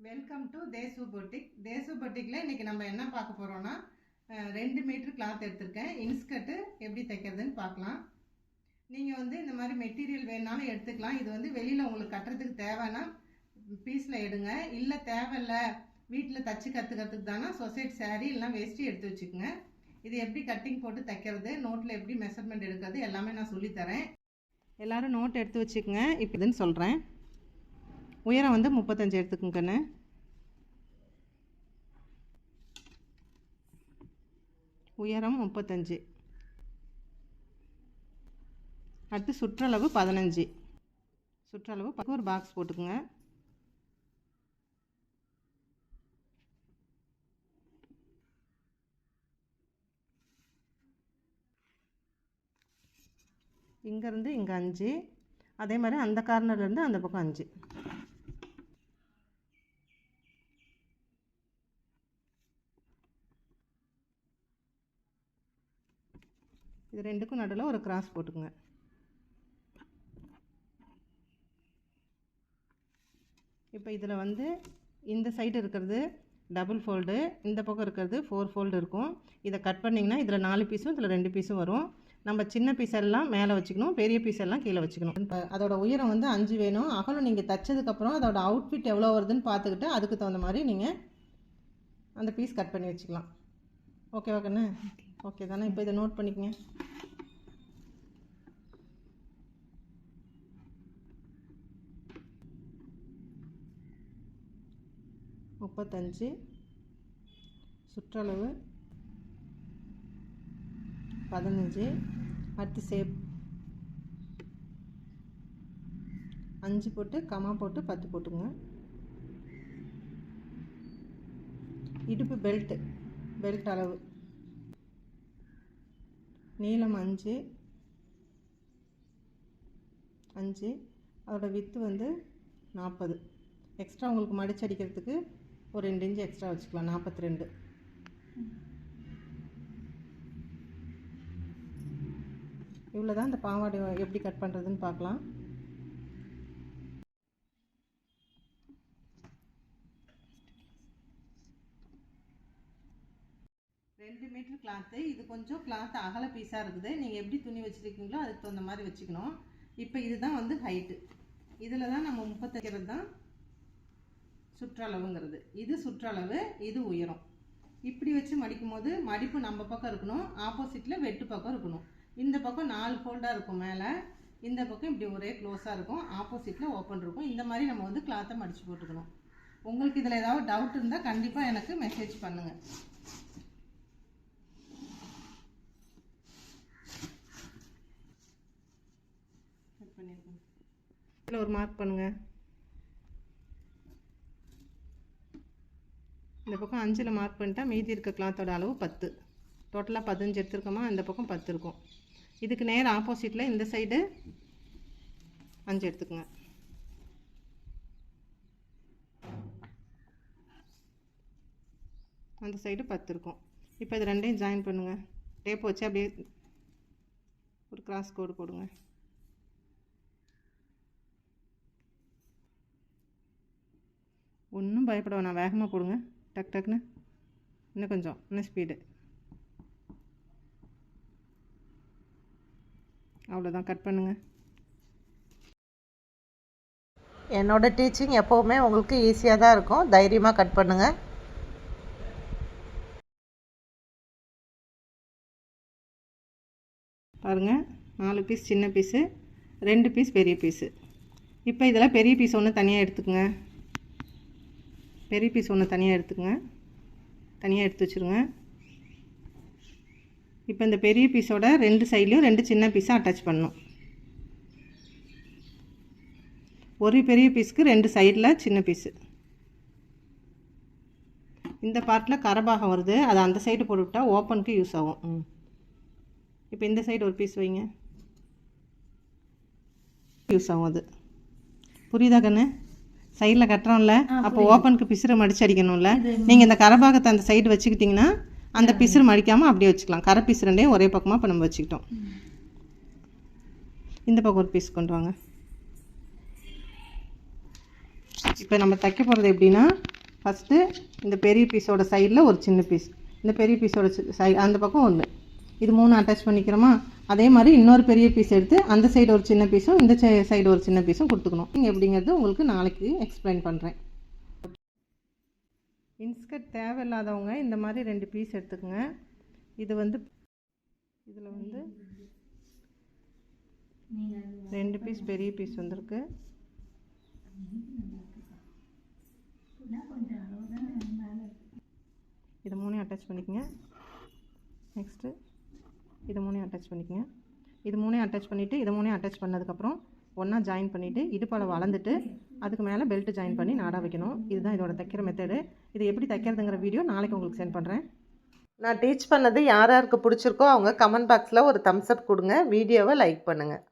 Welcome to Desu boutique. Desu பொட்டிக்கில் இன்றைக்கி நம்ம என்ன பார்க்க போகிறோன்னா 2 மீட்டர் கிளாத் எடுத்திருக்கேன். இன்ஸ்கர்ட்டு எப்படி தைக்கிறதுன்னு பார்க்கலாம். நீங்கள் இந்த மாதிரி மெட்டீரியல் வேணாலும் எடுத்துக்கலாம். இது வெளியில் உங்களுக்கு கட்டுறதுக்கு தேவைன்னா பீஸில் எடுங்க. இல்லை தேவையில்லை வீட்டில் தச்சு கற்றுக்கிறதுக்கு தானே சொசைட்டி சாரீ இல்லைனா வேஸ்ட்டி எடுத்து வச்சுக்கோங்க. இது எப்படி கட்டிங் போட்டு தைக்கிறது, நோட்டில் எப்படி மெஷர்மெண்ட் எடுக்கிறது எல்லாமே நான் சொல்லித்தரேன். எல்லோரும் நோட் எடுத்து வச்சுக்கோங்க. இப்போ இதுன்னு சொல்கிறேன். உயரம் 35 எடுத்துக்கோங்கண்ணே. உயரம் 35. அடுத்து சுற்றளவு 15. சுற்றளவு ஒரு பாக்ஸ் போட்டுக்குங்க. இங்கேருந்து இங்கே 5, அதே மாதிரி அந்த கார்னர்லேருந்து அந்த பக்கம் 5. இது ரெண்டுக்கும் நடுவில் ஒரு கிராஸ் போட்டுக்குங்க. இப்போ இதில் இந்த சைடு இருக்கிறது டபுள் ஃபோல்டு, இந்த பக்கம் இருக்கிறது 4 ஃபோல்டு இருக்கும். இதை கட் பண்ணிங்கன்னா இதில் 4 பீஸும் இதில் 2 பீஸும் வரும். நம்ம சின்ன பீஸ் எல்லாம் மேலே வச்சுக்கணும், பெரிய பீஸ் எல்லாம் கீழே வச்சுக்கணும். இப்போ அதோட உயரம் 5 வேணும். அகலம் நீங்கள் தைச்சதுக்கப்புறம் அதோட அவுட்ஃபிட் எவ்வளோ வருதுன்னு பார்த்துக்கிட்டு அதுக்கு தகுந்த மாதிரி நீங்கள் அந்த பீஸ் கட் பண்ணி வச்சுக்கலாம். ஓகேவா கண்ணு? ஓகே தானே? இப்போ இதை நோட் பண்ணிக்கங்க. முப்பத்தஞ்சு சுற்றளவு 15. அடுத்து சேப் 5 போட்டு கமா போட்டு 10 போட்டுங்க. இடுப்பு பெல்ட் அளவு நீளம் 5. அதோட வித்து 40. எக்ஸ்ட்ரா உங்களுக்கு மடிச்சு அடிக்கிறதுக்கு ஒரு 2 இன்ச்சு எக்ஸ்ட்ரா வச்சுக்கலாம். 42. இவ்வளோ தான் இந்த பாவாடை எப்படி கட் பண்ணுறதுன்னு பார்க்கலாம். ரெண்டு மீட்டர் கிளாத்து. இது கொஞ்சம் கிளாத்து அகல பீஸாக இருக்குது. நீங்கள் எப்படி துணி வச்சுருக்கீங்களோ அதுக்கு தகுந்த மாதிரி வச்சுக்கணும். இப்போ இதுதான் ஹைட்டு. இதில் தான் நம்ம 35 தான் சுற்றளவுங்கிறது. இது சுற்றளவு, இது உயரம். இப்படி வச்சு மடிக்கும் போது மடிப்பு நம்ம பக்கம் இருக்கணும், ஆப்போசிட்டில் வெட்டு பக்கம் இருக்கணும். இந்த பக்கம் 4 ஃபோல்டாக இருக்கும் மேலே, இந்த பக்கம் இப்படி ஒரே க்ளோஸாக இருக்கும், ஆப்போசிட்டில் ஓப்பன் இருக்கும். இந்த மாதிரி நம்ம கிளாத்தை மடித்து போட்டுக்கணும். உங்களுக்கு இதில் ஏதாவது டவுட் இருந்தால் கண்டிப்பாக எனக்கு மெசேஜ் பண்ணுங்கள். இதில் ஒரு மார்க் பண்ணுங்கள். இந்த பக்கம் 5ல் மார்க் பண்ணிட்டா மீதி இருக்க கிளாத்தோட அளவு 10. டோட்டலாக 15 எடுத்துருக்கோமா, இந்த பக்கம் 10 இருக்கும். இதுக்கு நேர் ஆப்போசிட்டில் இந்த சைடு 5 எடுத்துக்கோங்க. அந்த சைடு 10 இருக்கும். இப்போ இது ரெண்டையும் ஜாயின் பண்ணுங்கள். டேப் வச்சு அப்படியே ஒரு கிராஸ் கோடு போடுங்க. ஒன்றும் பயப்பட வேணாம், வேகமாக போடுங்க. டக்குன்னு இன்னும் ஸ்பீடு. அவ்வளோதான், கட் பண்ணுங்கள். என்னோட டீச்சிங் எப்போவுமே உங்களுக்கு ஈஸியாக தான் இருக்கும். தைரியமாக கட் பண்ணுங்கள். பாருங்கள், 4 பீஸ் சின்ன பீஸு, 2 பீஸ் பெரிய பீஸு. இப்போ இதில் பெரிய பீஸ் ஒன்று தனியாக எடுத்துக்கோங்க. பெரிய பீஸ் ஒன்று தனியாக எடுத்து வச்சுருங்க. இப்போ இந்த பெரிய பீஸோட 2 சைட்லேயும் 2 சின்ன பீஸாக அட்டாச் பண்ணணும். ஒரு பெரிய பீஸுக்கு 2 சைடில் சின்ன பீஸு. இந்த பார்ட்டில் கரபாகம் வருது, அதை அந்த சைடு போட்டுவிட்டா ஓப்பனுக்கு யூஸ் ஆகும். இப்போ இந்த சைடு ஒரு பீஸ் வைங்க, யூஸ் ஆகும். அது புரியுதா கண்ணு? சைடில் கட்டுறோம்ல, அப்போ ஓப்பனுக்கு பிசுரை மடிச்சு அடிக்கணும்ல. நீங்கள் இந்த கரபாகத்தை அந்த சைடு வச்சுக்கிட்டிங்கன்னா அந்த பிசுறு மடிக்காமல் அப்படியே வச்சுக்கலாம். கரை பீஸ் ரெண்டையும் ஒரே பக்கமாக இப்போ நம்ம வச்சுக்கிட்டோம். இந்த பக்கம் ஒரு பீஸ் கொண்டு வாங்க. இப்போ நம்ம தைக்க போகிறது எப்படின்னா, ஃபஸ்ட்டு இந்த பெரிய பீஸோட சைடில் ஒரு சின்ன பீஸ், இந்த பெரிய பீஸோட சைடு அந்த பக்கம் ஒன்று, இது 3 அட்டாச் பண்ணிக்கிறோமா. அதே மாதிரி இன்னொரு பெரிய பீஸ் எடுத்து அந்த சைடு ஒரு சின்ன பீஸும் இந்த சைடு ஒரு சின்ன பீஸும் கொடுத்துக்கணும். நீங்கள் எப்படிங்கிறது உங்களுக்கு நாளைக்கு எக்ஸ்பிளைன் பண்ணுறேன். இன்ஸ்கர்ட் தேவையில்லாதவங்க இந்த மாதிரி 2 பீஸ் எடுத்துக்கோங்க. இது வந்து இதில் வந்து 2 பீஸ் பெரிய பீஸ் வந்திருக்கு. இது 3 அட்டாச் பண்ணிக்கோங்க. நெக்ஸ்ட்டு இது 3 அட்டாச் பண்ணிக்கோங்க. இது 3 அட்டாச் பண்ணிவிட்டு இது 3 அட்டாச் பண்ணதுக்கப்புறம் ஒன்றா ஜாயின் பண்ணிவிட்டு இடுப்பால் வளர்ந்துட்டு அதுக்கு மேலே பெல்ட் ஜாயின் பண்ணி நாடா வைக்கணும். இதுதான் இதோட தைக்கிற மெத்தடு. இது எப்படி தைக்கிறதுங்கிற வீடியோ நாளைக்கு உங்களுக்கு சென்ட் பண்ணுறேன். நான் டீச் பண்ணது யார் யாருக்கு பிடிச்சிருக்கோ அவங்க கமெண்ட் பாக்ஸில் ஒரு தம்ஸ் அப் கொடுங்க. வீடியோவை லைக் பண்ணுங்கள்.